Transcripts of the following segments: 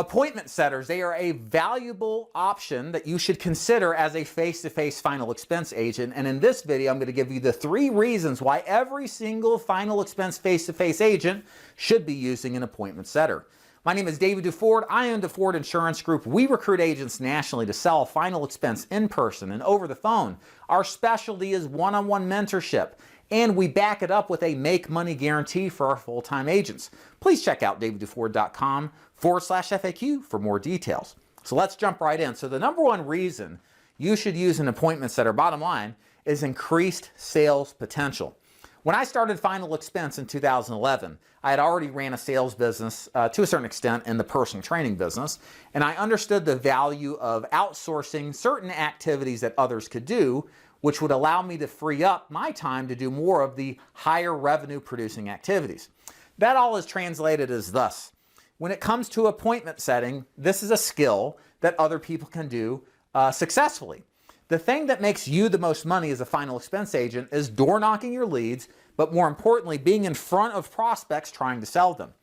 Appointment setters, they are a valuable option that you should consider as a face-to-face final expense agent. And in this video, I'm going to give you the 3 reasons why every single final expense face-to-face agent should be using an appointment setter. My name is David DuFord. I own DuFord Insurance Group. We recruit agents nationally to sell final expense in person and over the phone. Our specialty is one-on-one mentorship, and we back it up with a make money guarantee for our full-time agents. Please check out davidduford.com/FAQ for more details. So let's jump right in. So the number 1 reason you should use an appointment setter, bottom line, is increased sales potential. When I started Final Expense in 2011, I had already ran a sales business to a certain extent in the personal training business, and I understood the value of outsourcing certain activities that others could do, which would allow me to free up my time to do more of the higher revenue producing activities. That all is translated as thus. When it comes to appointment setting, this is a skill that other people can do successfully. The thing that makes you the most money as a final expense agent is door knocking your leads, but more importantly, being in front of prospects trying to sell them.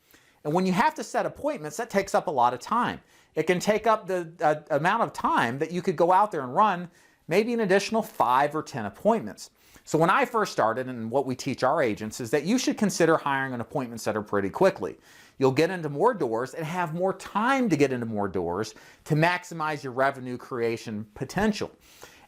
And when you have to set appointments, that takes up a lot of time. It can take up the amount of time that you could go out there and run maybe an additional 5 or 10 appointments. So when I first started, and what we teach our agents is that you should consider hiring an appointment setter pretty quickly. You'll get into more doors and have more time to get into more doors to maximize your revenue creation potential.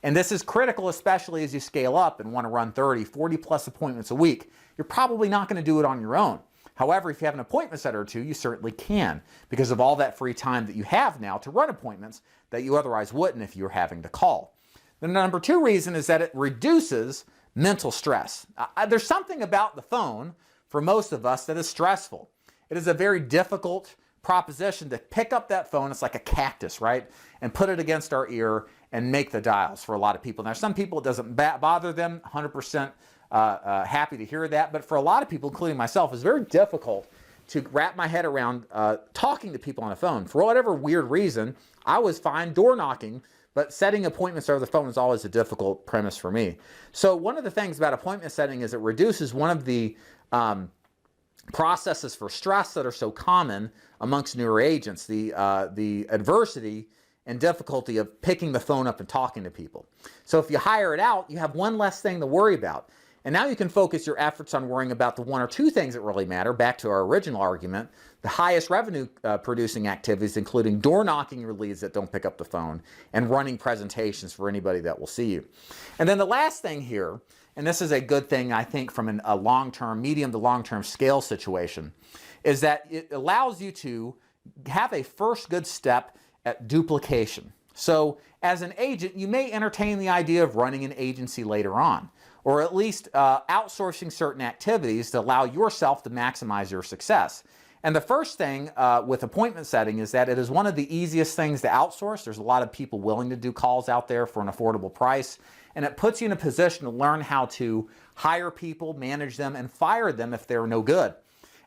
And this is critical, especially as you scale up and want to run 30, 40 plus appointments a week. You're probably not going to do it on your own. However, if you have an appointment setter or 2, you certainly can, because of all that free time that you have now to run appointments that you otherwise wouldn't if you were having to call. The number 2 reason is that it reduces mental stress. There's something about the phone for most of us that is stressful. It is a very difficult proposition to pick up that phone. It's like a cactus, right? And put it against our ear and make the dials for a lot of people. Now, some people it doesn't bother them, 100% happy to hear that. But for a lot of people, including myself, it's very difficult to wrap my head around talking to people on the phone. For whatever weird reason, I was fine door knocking, but setting appointments over the phone is always a difficult premise for me. So one of the things about appointment setting is it reduces one of the processes for stress that are so common amongst newer agents, the adversity and difficulty of picking the phone up and talking to people. So if you hire it out, you have one less thing to worry about. And now you can focus your efforts on worrying about the 1 or 2 things that really matter, back to our original argument, the highest revenue producing activities, including door knocking your leads that don't pick up the phone and running presentations for anybody that will see you. And then the last thing here, and this is a good thing I think from a long-term, medium to long-term scale situation, is that it allows you to have a first good step at duplication. So as an agent, you may entertain the idea of running an agency later on, or at least outsourcing certain activities to allow yourself to maximize your success. And the first thing with appointment setting is that it is one of the easiest things to outsource. There's a lot of people willing to do calls out there for an affordable price, and it puts you in a position to learn how to hire people, manage them, and fire them if they're no good.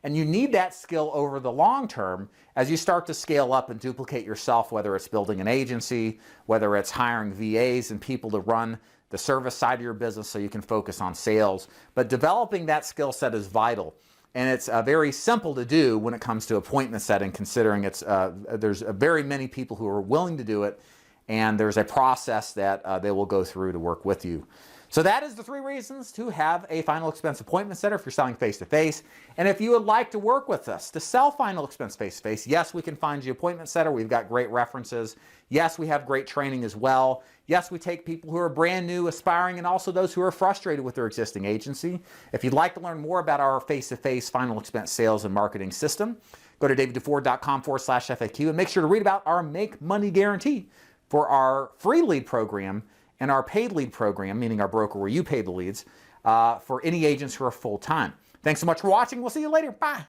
And you need that skill over the long term as you start to scale up and duplicate yourself, whether it's building an agency, whether it's hiring VAs and people to run the service side of your business so you can focus on sales. But developing that skill set is vital. And it's very simple to do when it comes to appointment setting, considering there's very many people who are willing to do it, and there's a process that they will go through to work with you. So that is the 3 reasons to have a final expense appointment setter if you're selling face-to-face. And if you would like to work with us to sell final expense face-to-face, yes, we can find you an appointment setter. We've got great references. Yes, we have great training as well. Yes, we take people who are brand new, aspiring, and also those who are frustrated with their existing agency. If you'd like to learn more about our face-to-face final expense sales and marketing system, go to davidduford.com/FAQ and make sure to read about our Make Money Guarantee for our free lead program and our paid lead program, meaning our broker where you pay the leads, for any agents who are full-time. Thanks so much for watching. We'll see you later. Bye.